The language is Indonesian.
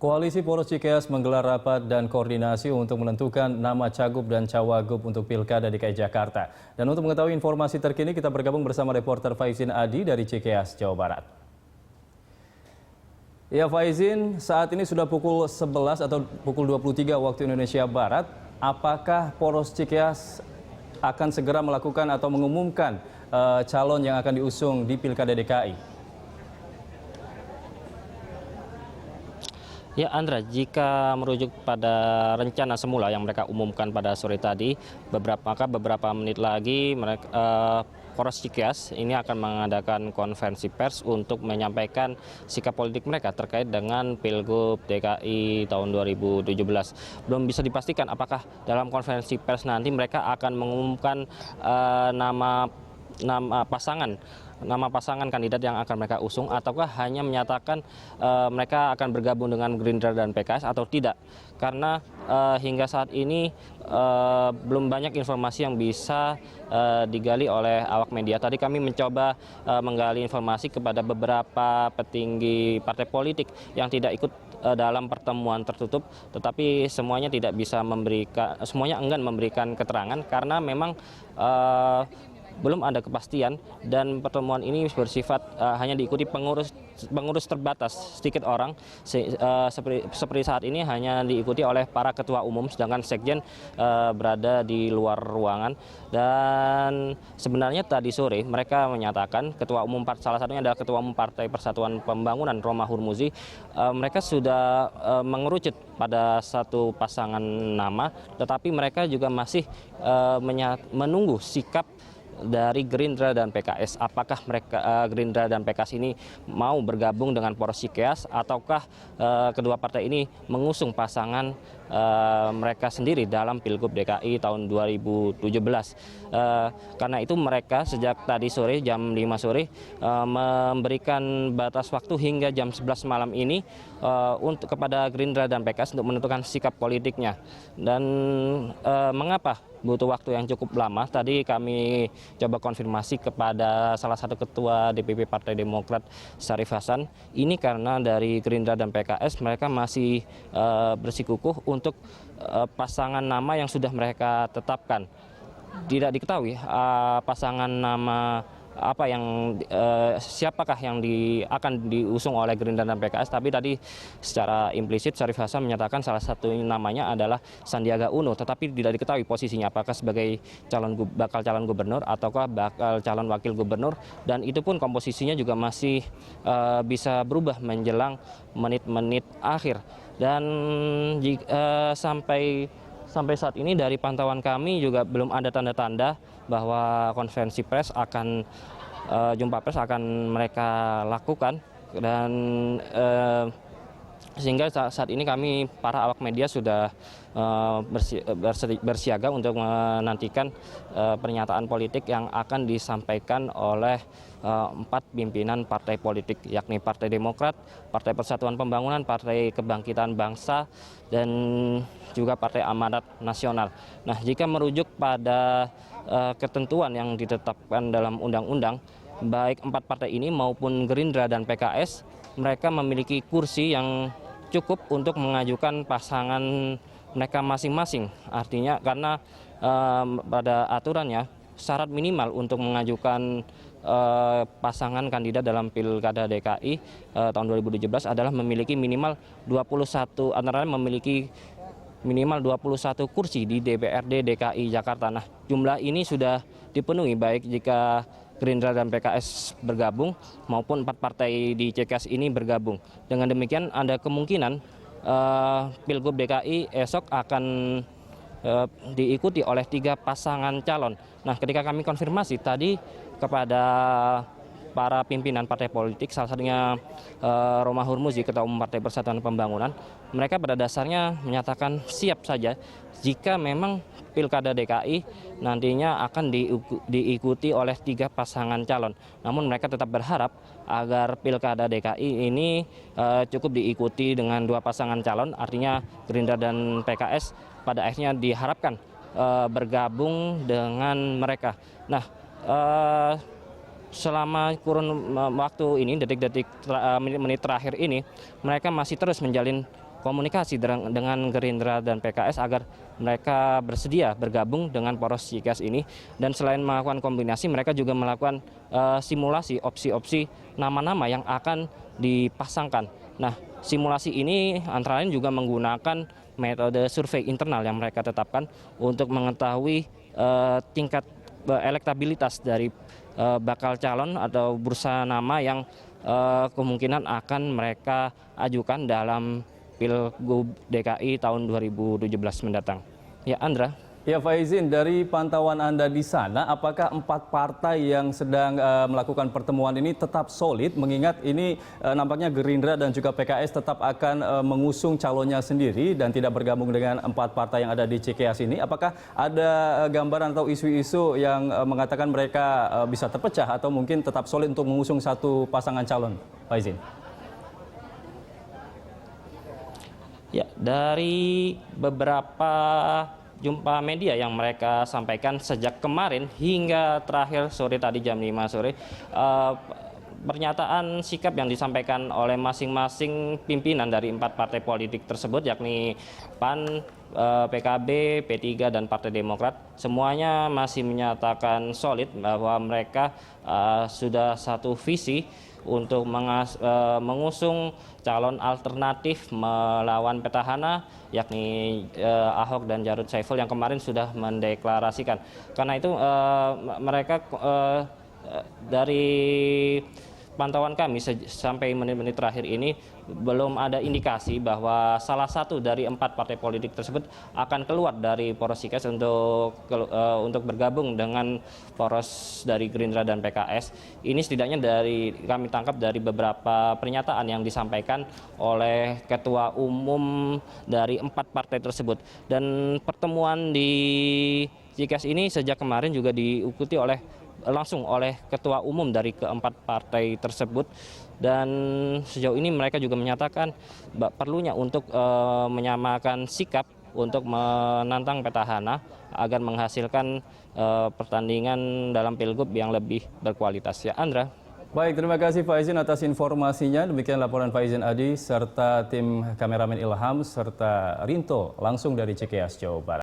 Koalisi Poros Cikeas menggelar rapat dan koordinasi untuk menentukan nama cagup dan cawagup untuk Pilkada DKI Jakarta. Dan untuk mengetahui informasi terkini, kita bergabung bersama reporter Faizin Adi dari Cikeas, Jawa Barat. Ya Faizin, saat ini sudah pukul 11 atau pukul 23 waktu Indonesia Barat. Apakah Poros Cikeas akan segera melakukan atau mengumumkan calon yang akan diusung di Pilkada DKI? Ya Andra, jika merujuk pada rencana semula yang mereka umumkan pada sore tadi, beberapa menit lagi Poros Cikeas ini akan mengadakan konferensi pers untuk menyampaikan sikap politik mereka terkait dengan Pilgub DKI tahun 2017. Belum bisa dipastikan apakah dalam konferensi pers nanti mereka akan mengumumkan nama pasangan kandidat yang akan mereka usung, ataukah hanya menyatakan mereka akan bergabung dengan Gerindra dan PKS atau tidak. Karena hingga saat ini belum banyak informasi yang bisa digali oleh awak media. Tadi kami mencoba menggali informasi kepada beberapa petinggi partai politik yang tidak ikut dalam pertemuan tertutup, tetapi semuanya enggan memberikan keterangan karena memang belum ada kepastian, dan pertemuan ini bersifat hanya diikuti pengurus terbatas, sedikit orang. Seperti saat ini hanya diikuti oleh para ketua umum, sedangkan sekjen berada di luar ruangan. Dan sebenarnya tadi sore mereka menyatakan salah satunya adalah Ketua Umum Partai Persatuan Pembangunan Romah Hurmuzi, mereka sudah mengerucut pada satu pasangan nama, tetapi mereka juga masih menunggu sikap dari Gerindra dan PKS. Apakah Gerindra dan PKS ini mau bergabung dengan Poros Cikeas, ataukah kedua partai ini mengusung pasangan mereka sendiri dalam Pilgub DKI tahun 2017. Karena itu mereka sejak tadi sore jam 5 sore memberikan batas waktu hingga jam 11 malam ini untuk kepada Gerindra dan PKS untuk menentukan sikap politiknya. Dan mengapa butuh waktu yang cukup lama? Tadi kami coba konfirmasi kepada salah satu ketua DPP Partai Demokrat, Syarif Hasan. Ini karena dari Gerindra dan PKS mereka masih bersikukuh untuk pasangan nama yang sudah mereka tetapkan. Tidak diketahui pasangan nama siapakah yang akan diusung oleh Gerindra dan PKS, tapi tadi secara implisit Syarif Hasan menyatakan salah satu namanya adalah Sandiaga Uno, tetapi tidak diketahui posisinya apakah sebagai bakal calon gubernur ataukah bakal calon wakil gubernur, dan itu pun komposisinya juga masih bisa berubah menjelang menit-menit akhir. Dan sampai saat ini dari pantauan kami juga belum ada tanda-tanda bahwa konferensi pers jumpa pers akan mereka lakukan, dan sehingga saat ini kami para awak media sudah bersiaga untuk menantikan pernyataan politik yang akan disampaikan oleh 4 pimpinan partai politik, yakni Partai Demokrat, Partai Persatuan Pembangunan, Partai Kebangkitan Bangsa, dan juga Partai Amanat Nasional. Nah, jika merujuk pada ketentuan yang ditetapkan dalam undang-undang, baik 4 partai ini maupun Gerindra dan PKS, mereka memiliki kursi yang cukup untuk mengajukan pasangan mereka masing-masing. Artinya karena pada aturannya syarat minimal untuk mengajukan pasangan kandidat dalam Pilkada DKI tahun 2017 adalah memiliki minimal 21 kursi di DPRD DKI Jakarta. Nah, jumlah ini sudah dipenuhi baik jika Gerindra dan PKS bergabung maupun 4 partai di Cikeas ini bergabung. Dengan demikian ada kemungkinan Pilgub DKI esok akan diikuti oleh 3 pasangan calon. Nah, ketika kami konfirmasi tadi kepada para pimpinan partai politik, salah satunya Romah Hurmuzi, Ketua Umum Partai Persatuan Pembangunan, mereka pada dasarnya menyatakan siap saja jika memang Pilkada DKI nantinya akan diikuti oleh 3 pasangan calon. Namun mereka tetap berharap agar Pilkada DKI ini cukup diikuti dengan 2 pasangan calon, artinya Gerindra dan PKS pada akhirnya diharapkan bergabung dengan mereka. Nah, selama kurun waktu ini, detik-detik menit-menit terakhir ini, mereka masih terus menjalin komunikasi dengan Gerindra dan PKS agar mereka bersedia bergabung dengan poros Cikeas ini. Dan selain melakukan kombinasi, mereka juga melakukan simulasi opsi-opsi nama-nama yang akan dipasangkan. Nah, simulasi ini antara lain juga menggunakan metode survei internal yang mereka tetapkan untuk mengetahui tingkat elektabilitas dari bakal calon atau bursa nama yang kemungkinan akan mereka ajukan dalam Pilgub DKI tahun 2017 mendatang. Ya, Andra. Ya, Faizin, dari pantauan Anda di sana, apakah 4 partai yang sedang melakukan pertemuan ini tetap solid, mengingat ini nampaknya Gerindra dan juga PKS tetap akan mengusung calonnya sendiri dan tidak bergabung dengan 4 partai yang ada di Cikeas ini? Apakah ada gambaran atau isu-isu yang mengatakan mereka bisa terpecah atau mungkin tetap solid untuk mengusung satu pasangan calon, Faizin? Ya, dari beberapa jumpa media yang mereka sampaikan sejak kemarin hingga terakhir sore tadi jam 5 sore, pernyataan sikap yang disampaikan oleh masing-masing pimpinan dari 4 partai politik tersebut, yakni PAN, PKB, P3, dan Partai Demokrat, semuanya masih menyatakan solid bahwa mereka sudah satu visi untuk mengusung calon alternatif melawan petahana, yakni Ahok dan Jarod Saiful yang kemarin sudah mendeklarasikan. Karena itu mereka dari pantauan kami sampai menit-menit terakhir ini belum ada indikasi bahwa salah satu dari 4 partai politik tersebut akan keluar dari poros Cikeas untuk bergabung dengan poros dari Gerindra dan PKS. Ini setidaknya dari kami tangkap dari beberapa pernyataan yang disampaikan oleh ketua umum dari 4 partai tersebut. Dan pertemuan di Cikeas ini sejak kemarin juga diikuti langsung oleh ketua umum dari keempat partai tersebut, dan sejauh ini mereka juga menyatakan perlunya untuk menyamakan sikap untuk menantang petahana agar menghasilkan pertandingan dalam pilgub yang lebih berkualitas. Ya, Andra. Baik, terima kasih Faizin atas informasinya. Demikian laporan Faizin Adi serta tim kameramen Ilham serta Rinto langsung dari Cikeas, Jawa Barat.